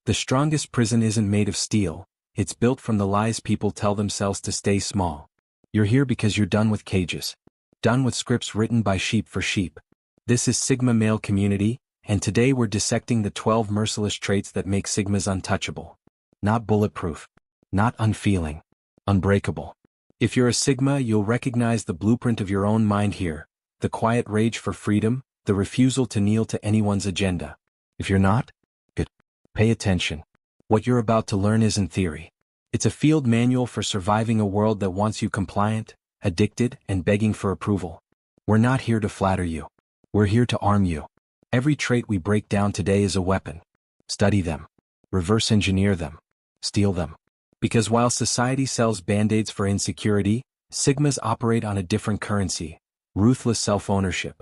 The strongest prison isn't made of steel, it's built from the lies people tell themselves to stay small. You're here because you're done with cages. Done with scripts written by sheep for sheep. This is Sigma Male Community, and today we're dissecting the 12 merciless traits that make Sigmas untouchable. Not bulletproof. Not unfeeling. Unbreakable. If you're a Sigma, you'll recognize the blueprint of your own mind here. The quiet rage for freedom, the refusal to kneel to anyone's agenda. If you're not, good. Pay attention. What you're about to learn isn't theory. It's a field manual for surviving a world that wants you compliant, addicted, and begging for approval. We're not here to flatter you. We're here to arm you. Every trait we break down today is a weapon. Study them. Reverse engineer them. Steal them. Because while society sells band-aids for insecurity, Sigmas operate on a different currency. Ruthless self-ownership.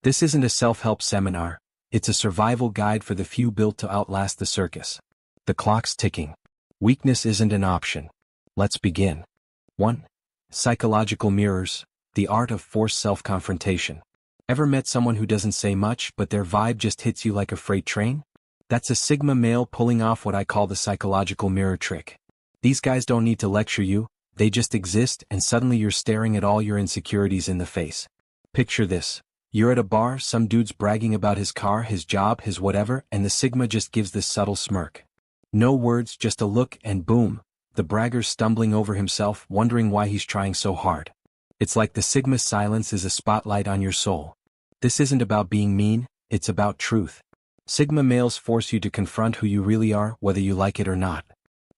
This isn't a self-help seminar, it's a survival guide for the few built to outlast the circus. The clock's ticking. Weakness isn't an option. Let's begin. 1. Psychological mirrors, the art of forced self-confrontation. Ever met someone who doesn't say much but their vibe just hits you like a freight train? That's a Sigma male pulling off what I call the psychological mirror trick. These guys don't need to lecture you, they just exist and suddenly you're staring at all your insecurities in the face. Picture this. You're at a bar, some dude's bragging about his car, his job, his whatever, and the Sigma just gives this subtle smirk. No words, just a look, and boom, the bragger's stumbling over himself, wondering why he's trying so hard. It's like the Sigma's silence is a spotlight on your soul. This isn't about being mean, it's about truth. Sigma males force you to confront who you really are, whether you like it or not.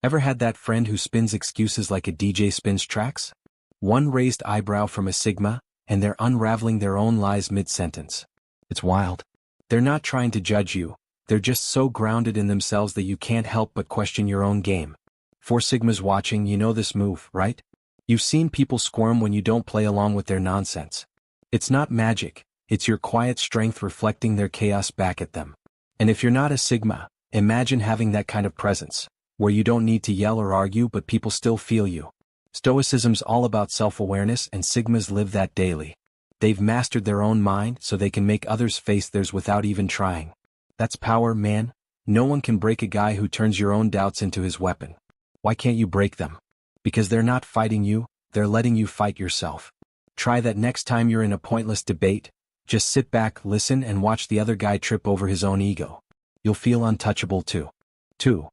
Ever had that friend who spins excuses like a DJ spins tracks? One raised eyebrow from a Sigma, and they're unraveling their own lies mid-sentence. It's wild. They're not trying to judge you, they're just so grounded in themselves that you can't help but question your own game. For Sigmas watching, you know this move, right? You've seen people squirm when you don't play along with their nonsense. It's not magic, it's your quiet strength reflecting their chaos back at them. And if you're not a Sigma, imagine having that kind of presence, where you don't need to yell or argue but people still feel you. Stoicism's all about self-awareness and Sigmas live that daily. They've mastered their own mind so they can make others face theirs without even trying. That's power, man. No one can break a guy who turns your own doubts into his weapon. Why can't you break them? Because they're not fighting you, they're letting you fight yourself. Try that next time you're in a pointless debate. Just sit back, listen, and watch the other guy trip over his own ego. You'll feel untouchable too. 2.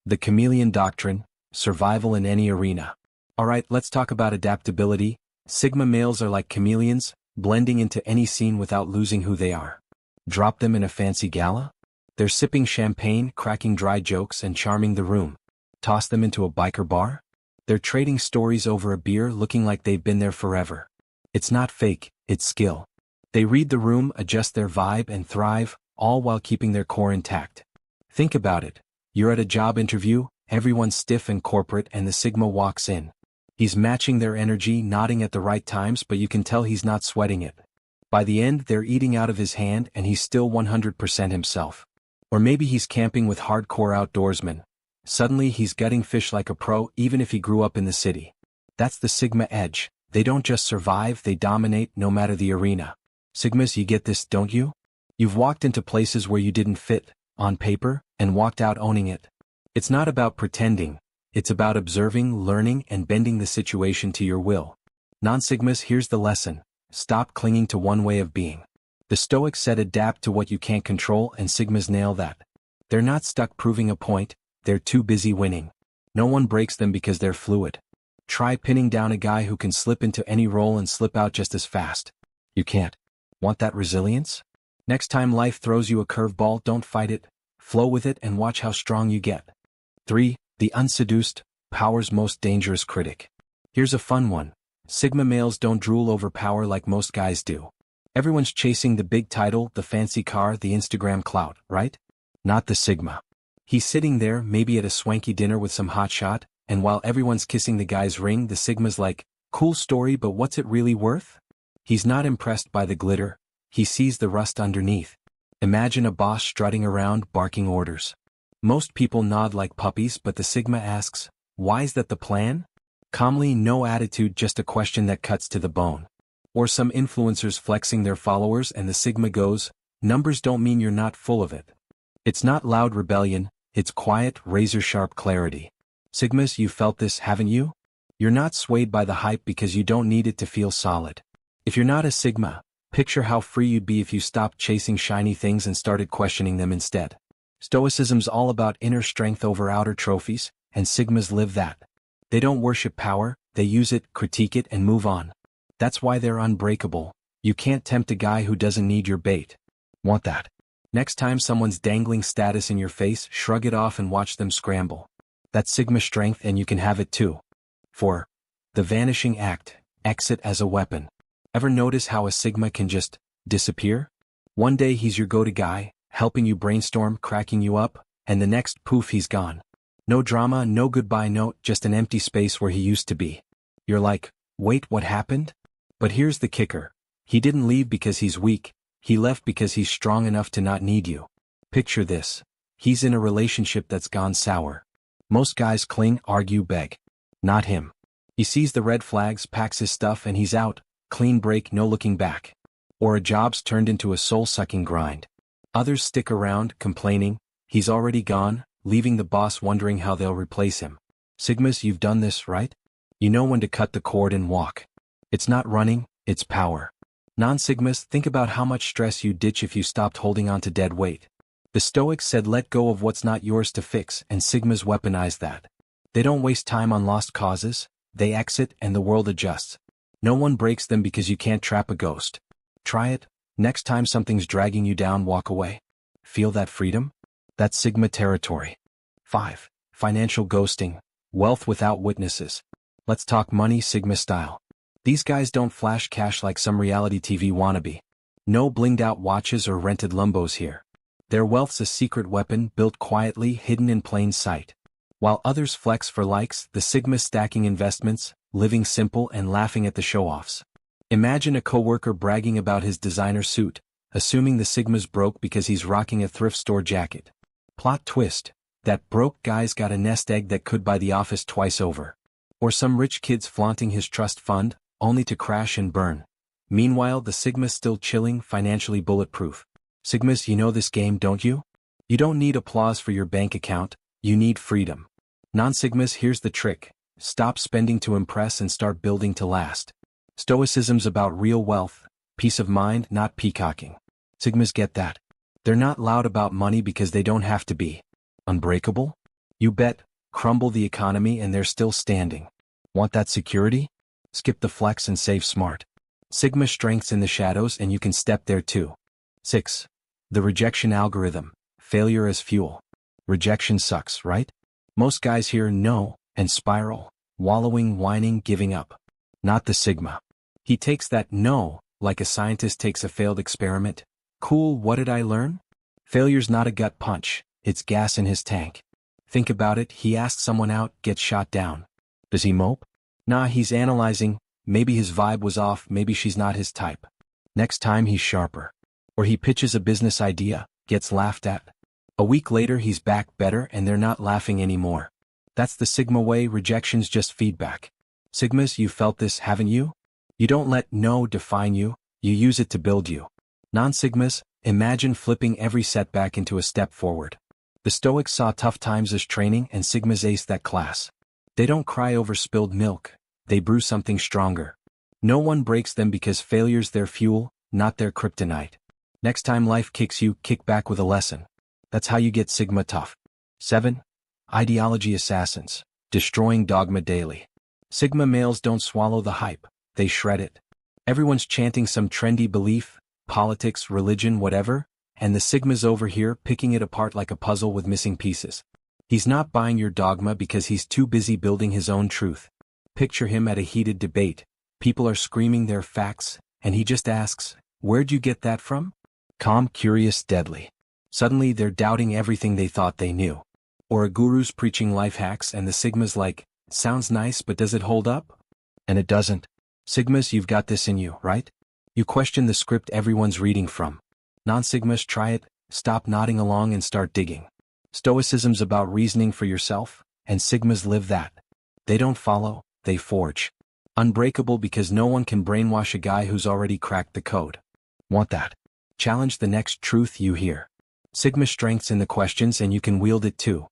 The Chameleon Doctrine, survival in any arena. Alright, let's talk about adaptability. Sigma males are like chameleons, blending into any scene without losing who they are. Drop them in a fancy gala? They're sipping champagne, cracking dry jokes, and charming the room. Toss them into a biker bar? They're trading stories over a beer, looking like they've been there forever. It's not fake, it's skill. They read the room, adjust their vibe, and thrive, all while keeping their core intact. Think about it. You're at a job interview, everyone's stiff and corporate, and the Sigma walks in. He's matching their energy, nodding at the right times, but you can tell he's not sweating it. By the end, they're eating out of his hand, and he's still 100% himself. Or maybe he's camping with hardcore outdoorsmen. Suddenly he's gutting fish like a pro, even if he grew up in the city. That's the Sigma edge. They don't just survive, they dominate, no matter the arena. Sigmas, you get this, don't you? You've walked into places where you didn't fit, on paper, and walked out owning it. It's not about pretending, it's about observing, learning, and bending the situation to your will. Non-Sigmas, here's the lesson. Stop clinging to one way of being. The Stoics said adapt to what you can't control, and Sigmas nail that. They're not stuck proving a point, they're too busy winning. No one breaks them because they're fluid. Try pinning down a guy who can slip into any role and slip out just as fast. You can't. Want that resilience? Next time life throws you a curveball, don't fight it, flow with it and watch how strong you get. 3. The Unseduced, power's most dangerous critic. Here's a fun one. Sigma males don't drool over power like most guys do. Everyone's chasing the big title, the fancy car, the Instagram clout, right? Not the Sigma. He's sitting there, maybe at a swanky dinner with some hotshot, and while everyone's kissing the guy's ring, the Sigma's like, cool story, but what's it really worth? He's not impressed by the glitter, he sees the rust underneath. Imagine a boss strutting around, barking orders. Most people nod like puppies, but the Sigma asks, why is that the plan? Calmly, no attitude, just a question that cuts to the bone. Or some influencers flexing their followers and the Sigma goes, numbers don't mean you're not full of it. It's not loud rebellion, It's quiet, razor-sharp clarity. Sigmas, you felt this, haven't you? You're not swayed by the hype because you don't need it to feel solid. If you're not a Sigma, picture how free you'd be if you stopped chasing shiny things and started questioning them instead. Stoicism's all about inner strength over outer trophies, and Sigmas live that. They don't worship power, they use it, critique it, and move on. That's why they're unbreakable. You can't tempt a guy who doesn't need your bait. Want that? Next time someone's dangling status in your face, shrug it off and watch them scramble. That's Sigma strength, and you can have it too. 4. The Vanishing Act, exit as a weapon. Ever notice how a Sigma can just disappear? One day he's your go-to guy, helping you brainstorm, cracking you up, and the next, poof, he's gone. No drama, no goodbye note, just an empty space where he used to be. You're like, wait, what happened? But here's the kicker. He didn't leave because he's weak, he left because he's strong enough to not need you. Picture this. He's in a relationship that's gone sour. Most guys cling, argue, beg. Not him. He sees the red flags, packs his stuff, and he's out, clean break, no looking back. Or a job's turned into a soul-sucking grind. Others stick around, complaining, he's already gone, leaving the boss wondering how they'll replace him. Sigmas, you've done this, right? You know when to cut the cord and walk. It's not running, it's power. Non-Sigmas, think about how much stress you'd ditch if you stopped holding on to dead weight. The Stoics said let go of what's not yours to fix, and Sigmas weaponize that. They don't waste time on lost causes, they exit and the world adjusts. No one breaks them because you can't trap a ghost. Try it. Next time something's dragging you down, walk away. Feel that freedom? That's Sigma territory. 5. Financial ghosting, wealth without witnesses. Let's talk money Sigma style. These guys don't flash cash like some reality TV wannabe. No blinged out watches or rented Lumbos here. Their wealth's a secret weapon built quietly, hidden in plain sight. While others flex for likes, the Sigma stacking investments, living simple and laughing at the show-offs. Imagine a coworker bragging about his designer suit, assuming the Sigma's broke because he's rocking a thrift store jacket. Plot twist, that broke guy's got a nest egg that could buy the office twice over. Or some rich kid's flaunting his trust fund, only to crash and burn. Meanwhile, the Sigma's still chilling, financially bulletproof. Sigmas, you know this game, don't you? You don't need applause for your bank account, you need freedom. Non-Sigmas, here's the trick. Stop spending to impress and start building to last. Stoicism's about real wealth, peace of mind, not peacocking. Sigmas get that. They're not loud about money because they don't have to be. Unbreakable? You bet. Crumble the economy and they're still standing. Want that security? Skip the flex and save smart. Sigma strengths in the shadows and you can step there too. 6. The rejection algorithm, failure as fuel. Rejection sucks, right? Most guys hear no and spiral, wallowing, whining, giving up. Not the Sigma. He takes that no, like a scientist takes a failed experiment. Cool, what did I learn? Failure's not a gut punch, it's gas in his tank. Think about it, he asks someone out, gets shot down. Does he mope? Nah, he's analyzing, maybe his vibe was off, maybe she's not his type. Next time he's sharper. Or he pitches a business idea, gets laughed at. A week later he's back better and they're not laughing anymore. That's the Sigma way, rejection's just feedback. Sigmas, you felt this, haven't you? You don't let no define you, you use it to build you. Non-Sigmas, imagine flipping every setback into a step forward. The Stoics saw tough times as training and Sigmas ace that class. They don't cry over spilled milk, they brew something stronger. No one breaks them because failure's their fuel, not their kryptonite. Next time life kicks you, kick back with a lesson. That's how you get Sigma tough. 7. Ideology assassins, destroying dogma daily. Sigma males don't swallow the hype, they shred it. Everyone's chanting some trendy belief, politics, religion, whatever, and the Sigma's over here picking it apart like a puzzle with missing pieces. He's not buying your dogma because he's too busy building his own truth. Picture him at a heated debate. People are screaming their facts, and he just asks, where'd you get that from? Calm, curious, deadly. Suddenly they're doubting everything they thought they knew. Or a guru's preaching life hacks and the Sigma's like, sounds nice but does it hold up? And it doesn't. Sigmas, you've got this in you, right? You question the script everyone's reading from. Non-Sigmas, try it, stop nodding along and start digging. Stoicism's about reasoning for yourself, and Sigmas live that. They don't follow, they forge. Unbreakable because no one can brainwash a guy who's already cracked the code. Want that? Challenge the next truth you hear. Sigma strengths in the questions and you can wield it too.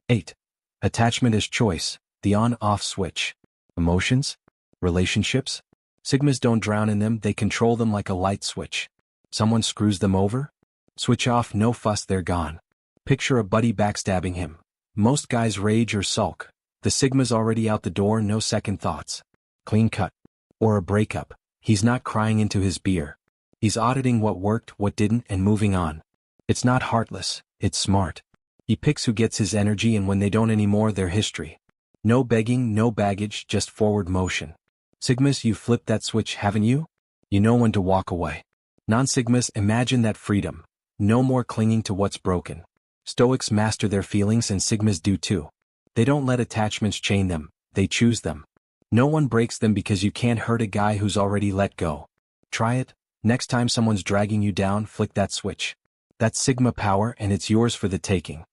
8. Attachment as choice, the on-off switch. Emotions? Relationships? Sigmas don't drown in them, they control them like a light switch. Someone screws them over? Switch off, no fuss, they're gone. Picture a buddy backstabbing him. Most guys rage or sulk. The Sigma's already out the door, no second thoughts. Clean cut. Or a breakup. He's not crying into his beer. He's auditing what worked, what didn't, and moving on. It's not heartless, it's smart. He picks who gets his energy, and when they don't anymore, their history. No begging, no baggage, just forward motion. Sigmas, you flipped that switch, haven't you? You know when to walk away. Non-Sigmas, imagine that freedom. No more clinging to what's broken. Stoics master their feelings and Sigmas do too. They don't let attachments chain them, they choose them. No one breaks them because you can't hurt a guy who's already let go. Try it. Next time someone's dragging you down, flick that switch. That's Sigma power and it's yours for the taking.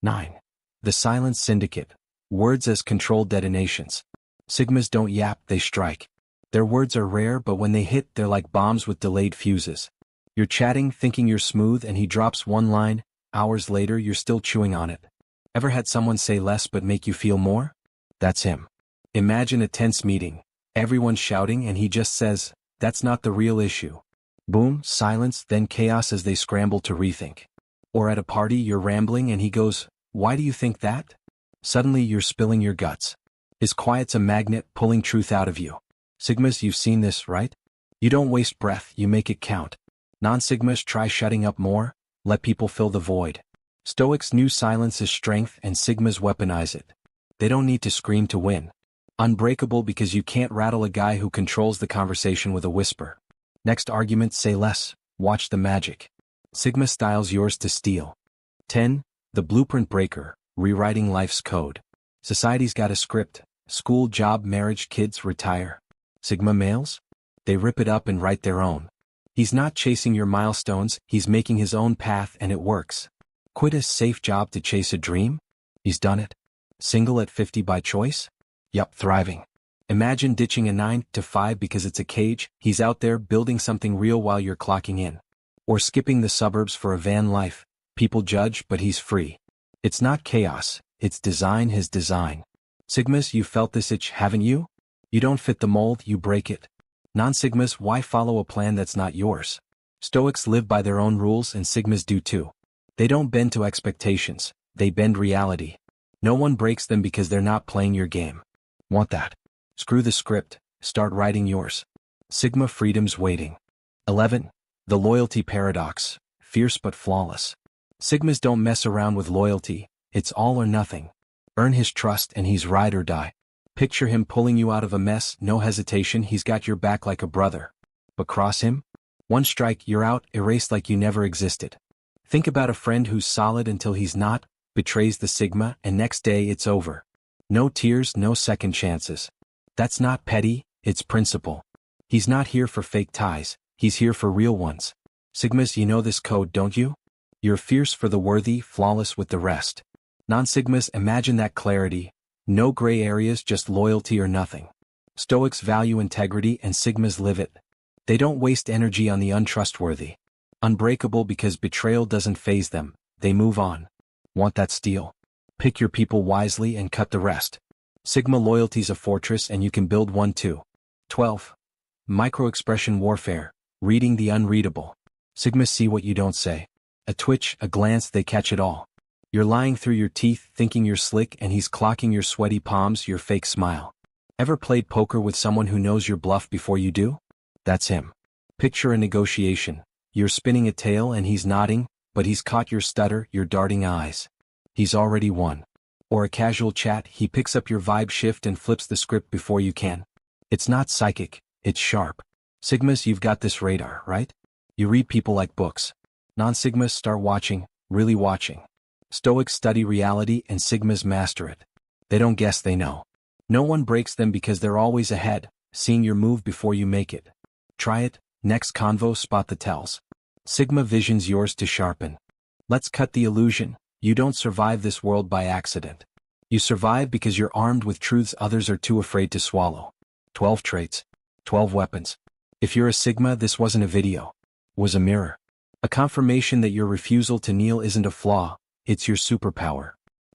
9. The silent syndicate. Words as controlled detonations. Sigmas don't yap, they strike. Their words are rare, but when they hit, they're like bombs with delayed fuses. You're chatting, thinking you're smooth, and he drops one line. Hours later, you're still chewing on it. Ever had someone say less but make you feel more? That's him. Imagine a tense meeting. Everyone's shouting and he just says, "That's not the real issue." Boom, silence, then chaos as they scramble to rethink. Or at a party, you're rambling and he goes, "Why do you think that?" Suddenly you're spilling your guts. His quiet's a magnet pulling truth out of you. Sigmas, you've seen this, right? You don't waste breath, you make it count. Non-Sigmas try shutting up more, let people fill the void. Stoics knew silence is strength and Sigmas weaponize it. They don't need to scream to win. Unbreakable because you can't rattle a guy who controls the conversation with a whisper. Next argument, say less, watch the magic. Sigma style's yours to steal. 10. The blueprint breaker, rewriting life's code. Society's got a script: school, job, marriage, kids, retire. Sigma males? They rip it up and write their own. He's not chasing your milestones, he's making his own path and it works. Quit a safe job to chase a dream? He's done it. Single at 50 by choice? Yup, thriving. Imagine ditching a 9 to 5 because it's a cage, he's out there building something real while you're clocking in. Or skipping the suburbs for a van life, people judge but he's free. It's not chaos, it's design, his design. Sigmas, you felt this itch, haven't you? You don't fit the mold, you break it. Non-Sigmas, why follow a plan that's not yours? Stoics live by their own rules and Sigmas do too. They don't bend to expectations, they bend reality. No one breaks them because they're not playing your game. Want that? Screw the script, start writing yours. Sigma freedom's waiting. 11. The loyalty paradox, fierce but flawless. Sigmas don't mess around with loyalty, it's all or nothing. Earn his trust and he's ride or die. Picture him pulling you out of a mess, no hesitation, he's got your back like a brother. But cross him? One strike, you're out, erased like you never existed. Think about a friend who's solid until he's not, betrays the Sigma, and next day it's over. No tears, no second chances. That's not petty, it's principle. He's not here for fake ties, he's here for real ones. Sigmas, you know this code, don't you? You're fierce for the worthy, flawless with the rest. Non-Sigmas, imagine that clarity. No gray areas, just loyalty or nothing. Stoics value integrity and Sigmas live it. They don't waste energy on the untrustworthy. Unbreakable because betrayal doesn't faze them, they move on. Want that steel? Pick your people wisely and cut the rest. Sigma loyalty's a fortress and you can build one too. 12. Micro-expression warfare, reading the unreadable. Sigmas see what you don't say. A twitch, a glance, they catch it all. You're lying through your teeth thinking you're slick and he's clocking your sweaty palms, your fake smile. Ever played poker with someone who knows your bluff before you do? That's him. Picture a negotiation. You're spinning a tale and he's nodding, but he's caught your stutter, your darting eyes. He's already won. Or a casual chat, he picks up your vibe shift and flips the script before you can. It's not psychic, it's sharp. Sigmas, you've got this radar, right? You read people like books. Non-Sigmas start watching, really watching. Stoics study reality and Sigmas master it. They don't guess, they know. No one breaks them because they're always ahead, seeing your move before you make it. Try it, next convo, spot the tells. Sigma vision's yours to sharpen. Let's cut the illusion. You don't survive this world by accident. You survive because you're armed with truths others are too afraid to swallow. 12 traits. 12 weapons. If you're a Sigma, this wasn't a video. It was a mirror. A confirmation that your refusal to kneel isn't a flaw, it's your superpower.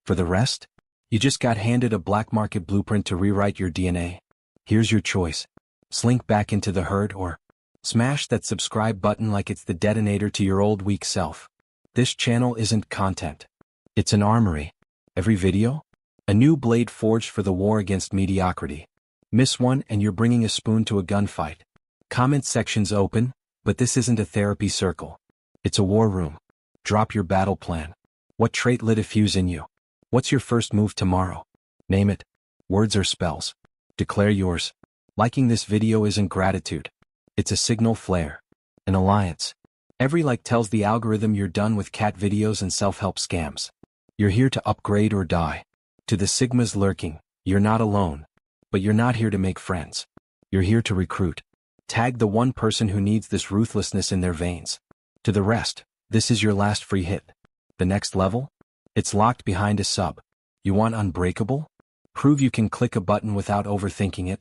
For the rest, you just got handed a black market blueprint to rewrite your DNA. Here's your choice. Slink back into the herd or smash that subscribe button like it's the detonator to your old weak self. This channel isn't content. It's an armory. Every video? A new blade forged for the war against mediocrity. Miss one and you're bringing a spoon to a gunfight. Comment section's open, but this isn't a therapy circle. It's a war room. Drop your battle plan. What trait lit a fuse in you? What's your first move tomorrow? Name it. Words or spells. Declare yours. Liking this video isn't gratitude. It's a signal flare. An alliance. Every like tells the algorithm you're done with cat videos and self-help scams. You're here to upgrade or die. To the Sigmas lurking, you're not alone. But you're not here to make friends. You're here to recruit. Tag the one person who needs this ruthlessness in their veins. To the rest, this is your last free hit. The next level? It's locked behind a sub. You want Unbreakable? Prove you can click a button without overthinking it.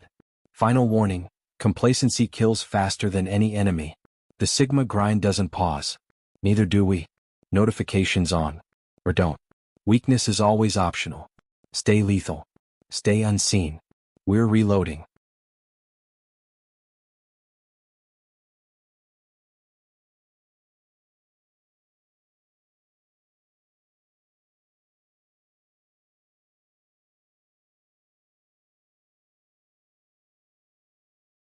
Final warning, complacency kills faster than any enemy. The Sigma grind doesn't pause. Neither do we. Notifications on. Or don't. Weakness is always optional. Stay lethal. Stay unseen. We're reloading.